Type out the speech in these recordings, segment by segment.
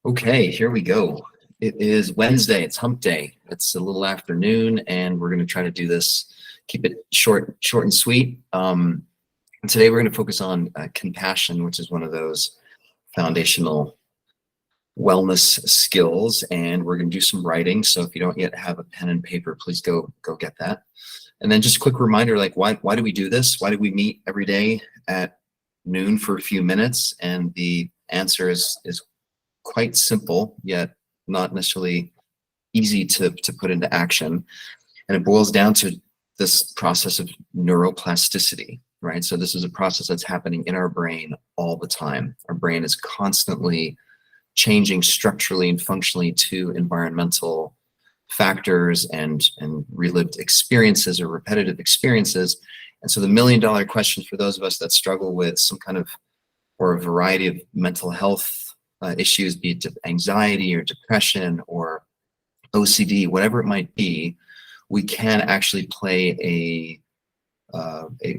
Okay, here we go. It is Wednesday, it's hump day. It's a little afternoon and we're gonna try to do this, keep it short and sweet. And today we're gonna focus on compassion, which is one of those foundational wellness skills. And we're gonna do some writing. So if you don't yet have a pen and paper, please go get that. And then just a quick reminder, like why do we do this? Why do we meet every day at noon for a few minutes? And the answer is quite simple, yet not necessarily easy to put into action. And it boils down to this process of neuroplasticity, right? So this is a process that's happening in our brain all the time. Our brain is constantly changing structurally and functionally to environmental factors and relived experiences or repetitive experiences. And so the $1,000,000 question for those of us that struggle with some kind of, or a variety of mental health issues, be it anxiety or depression or OCD, whatever it might be, we can actually play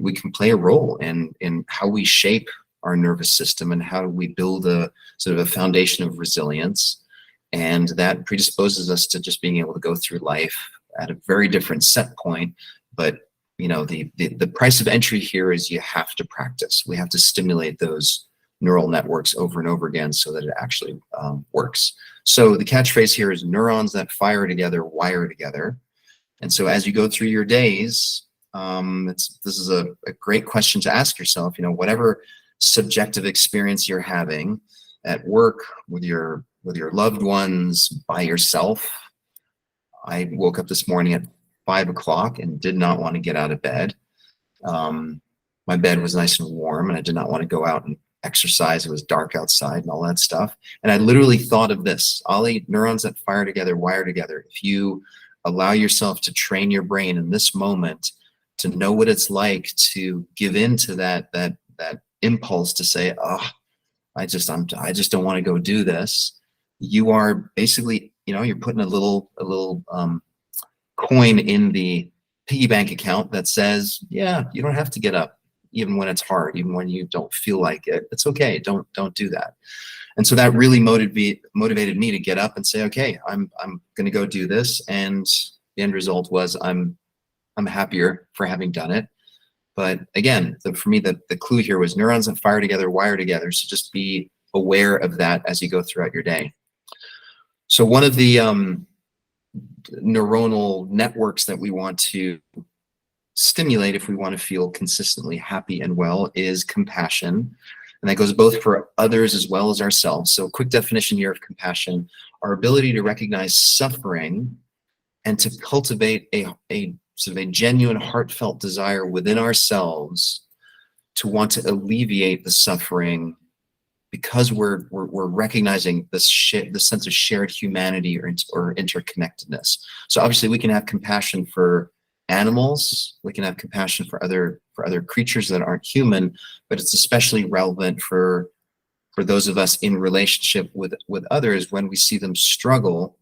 we can play a role in how we shape our nervous system and how we build a sort of a foundation of resilience. And that predisposes us to just being able to go through life at a very different set point. But you know, the price of entry here is you have to practice. We have to stimulate those neural networks over and over again so that it actually works. So the catchphrase here is neurons that fire together, wire together. And so as you go through your days, this is a great question to ask yourself, you know, whatever subjective experience you're having at work, with your loved ones, by yourself. I woke up this morning at 5 o'clock and did not want to get out of bed. My bed was nice and warm and I did not want to go out and exercise. It was dark outside and all that stuff. And I literally thought of this, Oli, neurons that fire together, wire together. If you allow yourself to train your brain in this moment to know what it's like to give in to that impulse to say, oh, I just don't want to go do this. You are basically, you know, you're putting a little coin in the piggy bank account that says, yeah, you don't have to get up. Even when it's hard, even when you don't feel like it, it's okay. Don't do that. And so that really motivated me to get up and say, okay, I'm going to go do this. And the end result was I'm happier for having done it. But again, for me, the clue here was neurons that fire together, wire together. So just be aware of that as you go throughout your day. So one of the neuronal networks that we want to stimulate if we want to feel consistently happy and well is compassion. And that goes both for others as well as ourselves. So quick definition here of compassion: our ability to recognize suffering and to cultivate a sort of a genuine heartfelt desire within ourselves to want to alleviate the suffering because we're recognizing this sense of shared humanity or interconnectedness. So obviously we can have compassion for animals, we can have compassion for other creatures that aren't human, but it's especially relevant for those of us in relationship with others when we see them struggle.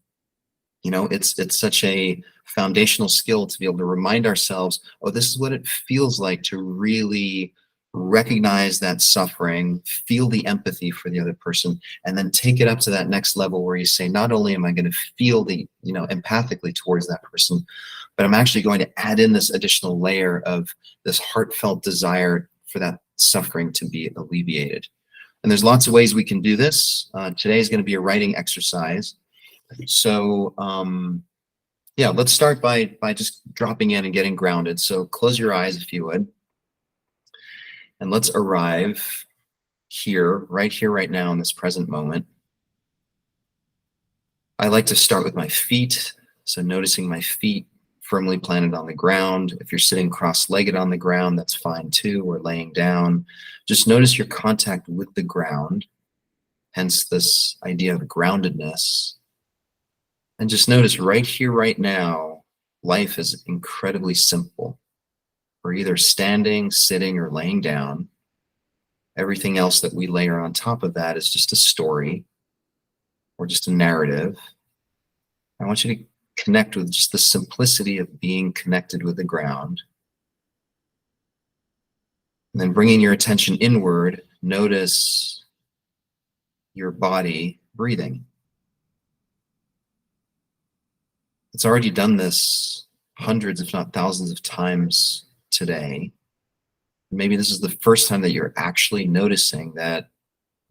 You know, it's such a foundational skill to be able to remind ourselves, oh, this is what it feels like to really recognize that suffering, feel the empathy for the other person, and then take it up to that next level where you say, not only am I going to feel empathically towards that person, but I'm actually going to add in this additional layer of this heartfelt desire for that suffering to be alleviated. And there's lots of ways we can do this. Today is going to be a writing exercise. So yeah, let's start by just dropping in and getting grounded. So close your eyes if you would. And let's arrive here, right now in this present moment. I like to start with my feet. So noticing my feet firmly planted on the ground. If you're sitting cross-legged on the ground, that's fine too, or laying down. Just notice your contact with the ground, hence this idea of groundedness. And just notice right here, right now, life is incredibly simple. We're either standing, sitting, or laying down. Everything else that we layer on top of that is just a story or just a narrative. I want you to connect with just the simplicity of being connected with the ground. And then bringing your attention inward, notice your body breathing. that's already done this hundreds, if not thousands of times today. Maybe this is the first time that you're actually noticing that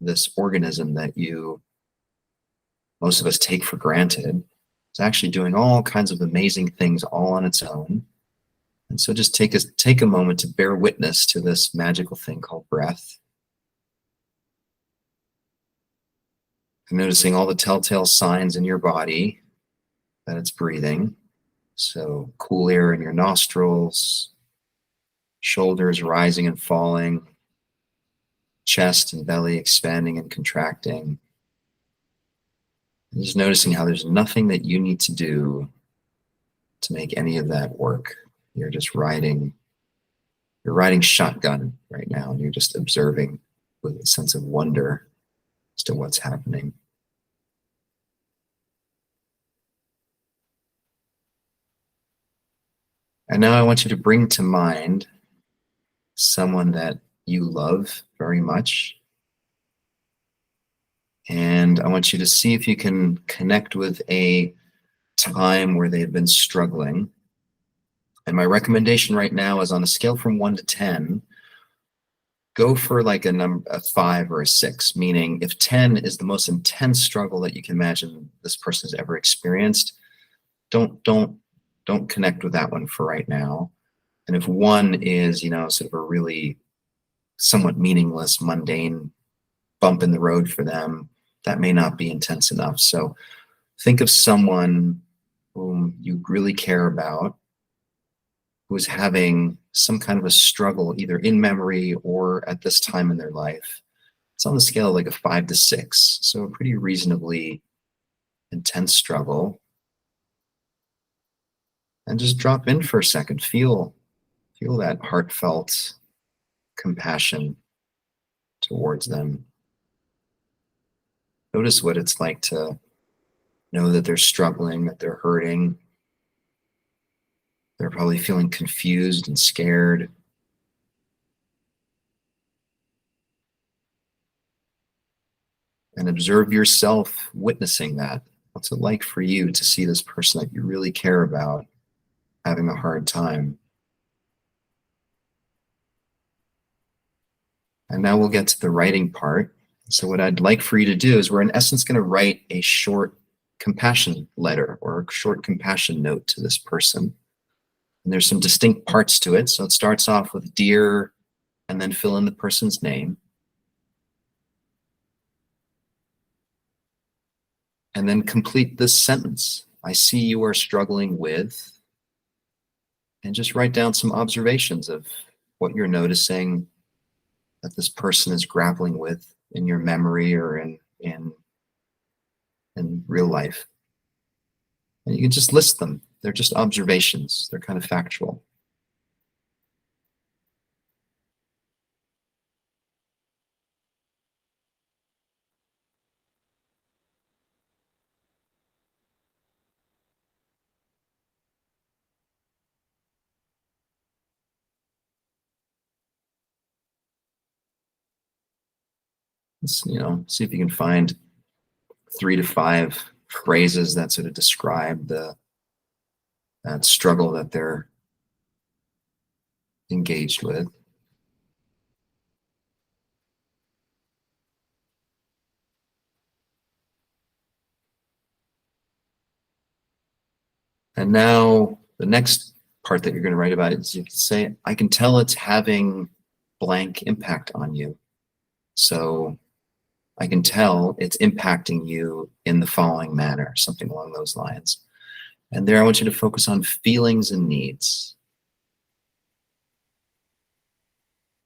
this organism that most of us take for granted is actually doing all kinds of amazing things all on its own. And so just take a moment to bear witness to this magical thing called breath. And noticing all the telltale signs in your body that it's breathing. So cool air in your nostrils, shoulders rising and falling, chest and belly expanding and contracting. And just noticing how there's nothing that you need to do to make any of that work. You're riding shotgun right now, and you're just observing with a sense of wonder as to what's happening. And now I want you to bring to mind someone that you love very much. And I want you to see if you can connect with a time where they've been struggling. And my recommendation right now is on a scale from 1 to 10, go for like a 5 or a 6, meaning if 10 is the most intense struggle that you can imagine this person has ever experienced, don't connect with that one for right now. And if 1 is, sort of a really somewhat meaningless, mundane bump in the road for them, that may not be intense enough. So think of someone whom you really care about, who is having some kind of a struggle, either in memory or at this time in their life. It's on the scale of like a 5 to 6, so a pretty reasonably intense struggle. And just drop in for a second. Feel that heartfelt compassion towards them. Notice what it's like to know that they're struggling, that they're hurting. They're probably feeling confused and scared. And observe yourself witnessing that. What's it like for you to see this person that you really care about having a hard time? And now we'll get to the writing part. So what I'd like for you to do is we're in essence going to write a short compassion letter or a short compassion note to this person. And there's some distinct parts to it. So it starts off with dear, and then fill in the person's name. And then complete this sentence. I see you are struggling with, and just write down some observations of what you're noticing that this person is grappling with in your memory or in real life. And you can just list them. They're just observations. They're kind of factual. See if you can find 3 to 5 phrases that sort of describe that struggle that they're engaged with. And now the next part that you're going to write about is you can say, I can tell it's having blank impact on you. So I can tell it's impacting you in the following manner, something along those lines. And there I want you to focus on feelings and needs.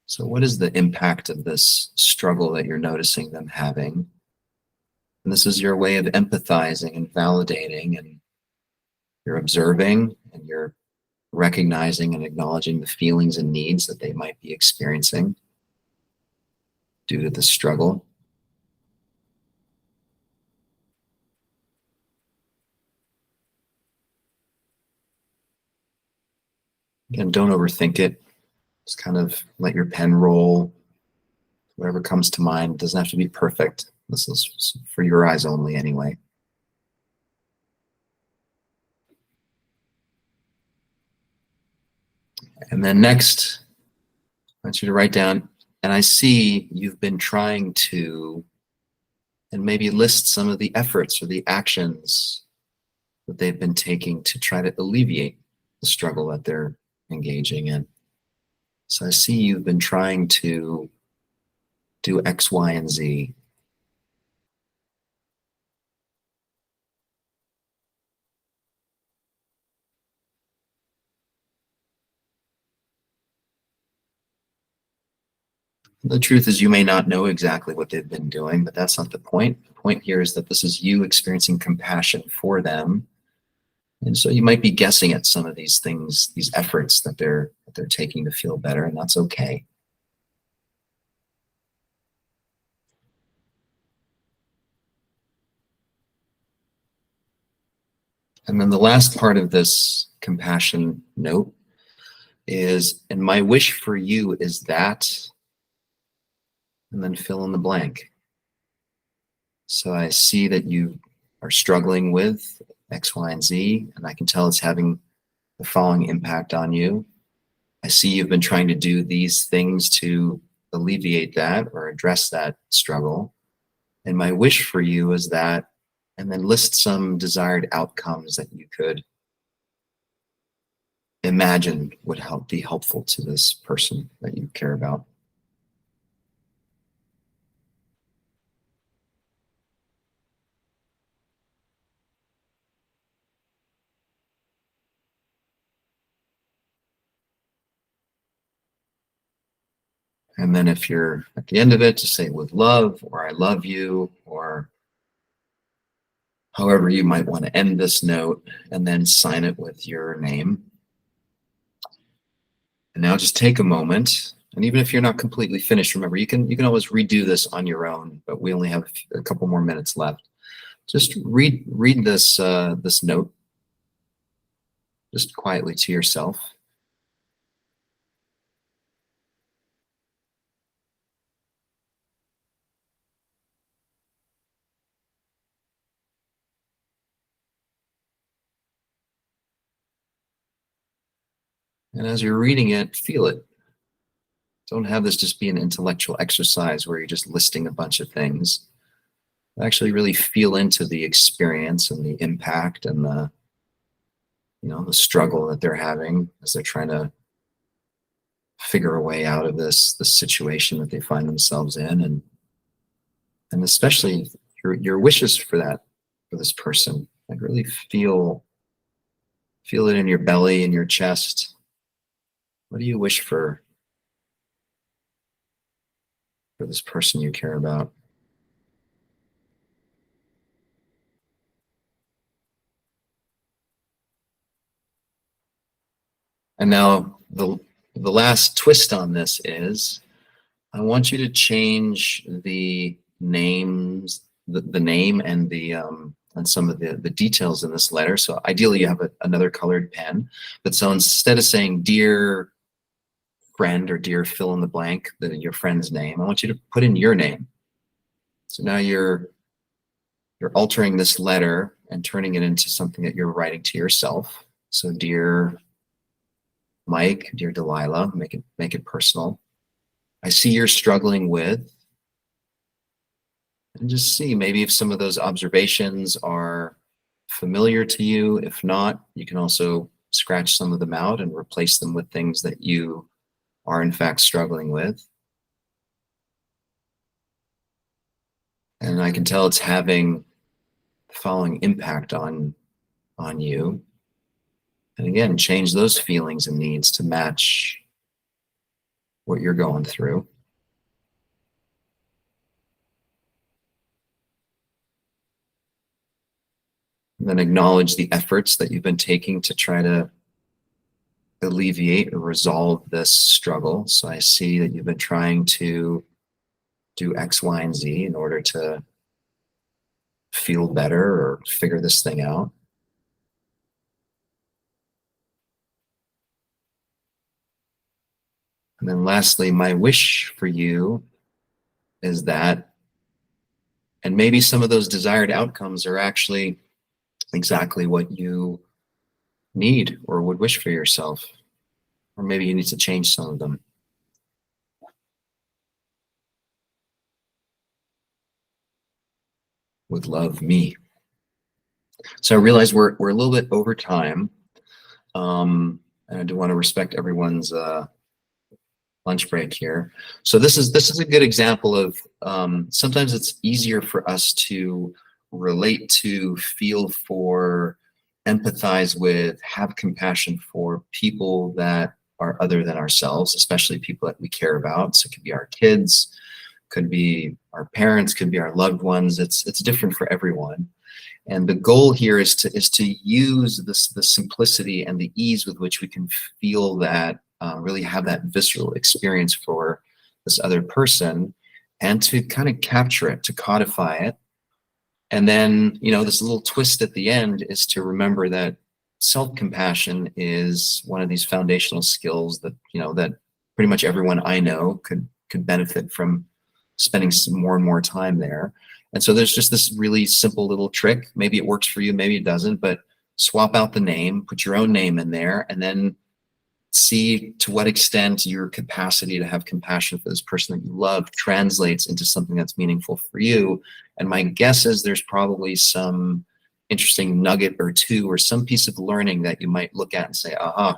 So what is the impact of this struggle that you're noticing them having? And this is your way of empathizing and validating, and you're observing and you're recognizing and acknowledging the feelings and needs that they might be experiencing due to the struggle. Again, don't overthink it. Just kind of let your pen roll. Whatever comes to mind. It doesn't have to be perfect. This is for your eyes only anyway. And then next, I want you to write down, and I see you've been trying to, and maybe list some of the efforts or the actions that they've been taking to try to alleviate the struggle that they're engaging in. So I see you've been trying to do X, Y, and Z. The truth is you may not know exactly what they've been doing, but that's not the point. The point here is that this is you experiencing compassion for them. And so you might be guessing at some of these things, these efforts that they're taking to feel better, and that's okay. And then the last part of this compassion note is, and my wish for you is that, and then fill in the blank. So I see that you are struggling with X, Y, and Z, and I can tell it's having the following impact on you. I see you've been trying to do these things to alleviate that or address that struggle. And my wish for you is that, and then list some desired outcomes that you could imagine would be helpful to this person that you care about. And then if you're at the end of it, to say with love, or I love you, or however you might want to end this note, and then sign it with your name. And now just take a moment, and even if you're not completely finished, remember you can always redo this on your own, but we only have a couple more minutes left. Just read this this note just quietly to yourself. And as you're reading it, feel it. Don't have this just be an intellectual exercise where you're just listing a bunch of things. Actually really feel into the experience and the impact and the, the struggle that they're having as they're trying to figure a way out of this situation that they find themselves in, and especially your wishes for this person. Like really feel it in your belly, in your chest. What do you wish for this person you care about? And now the last twist on this is I want you to change the names, the name and the and some of the details in this letter. So ideally you have another colored pen, but so instead of saying dear friend or dear fill in the blank, your friend's name, I want you to put in your name. So now you're altering this letter and turning it into something that you're writing to yourself. So dear Mike, dear Delilah, make it personal. I see you're struggling with, and just see maybe if some of those observations are familiar to you. If not, you can also scratch some of them out and replace them with things that you are in fact struggling with. And I can tell it's having the following impact on you. And again, change those feelings and needs to match what you're going through. And then acknowledge the efforts that you've been taking to try to alleviate or resolve this struggle. So I see that you've been trying to do X, Y, and Z in order to feel better or figure this thing out. And then lastly, my wish for you is that, and maybe some of those desired outcomes are actually exactly what you need or would wish for yourself. or maybe you need to change some of them. With love, me. So I realize we're a little bit over time, and I do want to respect everyone's lunch break here. So this is a good example of sometimes it's easier for us to relate to, feel for, empathize with, have compassion for people that are other than ourselves, especially people that we care about. So it could be our kids, could be our parents, could be our loved ones. It's different for everyone. And the goal here is to use the simplicity and the ease with which we can feel that, really have that visceral experience for this other person, and to kind of capture it, to codify it. And then, this little twist at the end is to remember that self-compassion is one of these foundational skills that, that pretty much everyone I know could benefit from spending some more and more time there. And so there's just this really simple little trick. Maybe it works for you, maybe it doesn't, but swap out the name, put your own name in there, and then see to what extent your capacity to have compassion for this person that you love translates into something that's meaningful for you. And my guess is there's probably some interesting nugget or two, or some piece of learning that you might look at and say, aha,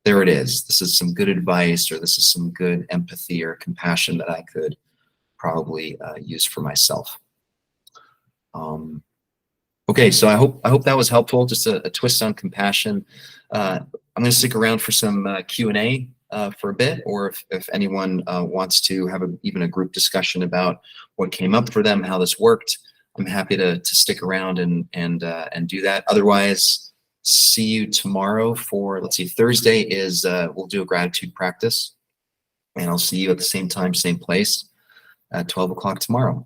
there it is. This is some good advice, or this is some good empathy or compassion that I could probably use for myself. Okay, so I hope that was helpful. Just a twist on compassion. I'm going to stick around for some Q&A for a bit, or if anyone wants to have even a group discussion about what came up for them, how this worked, I'm happy to stick around and do that. Otherwise, see you tomorrow for, let's see, Thursday is we'll do a gratitude practice, and I'll see you at the same time, same place at 12 o'clock tomorrow.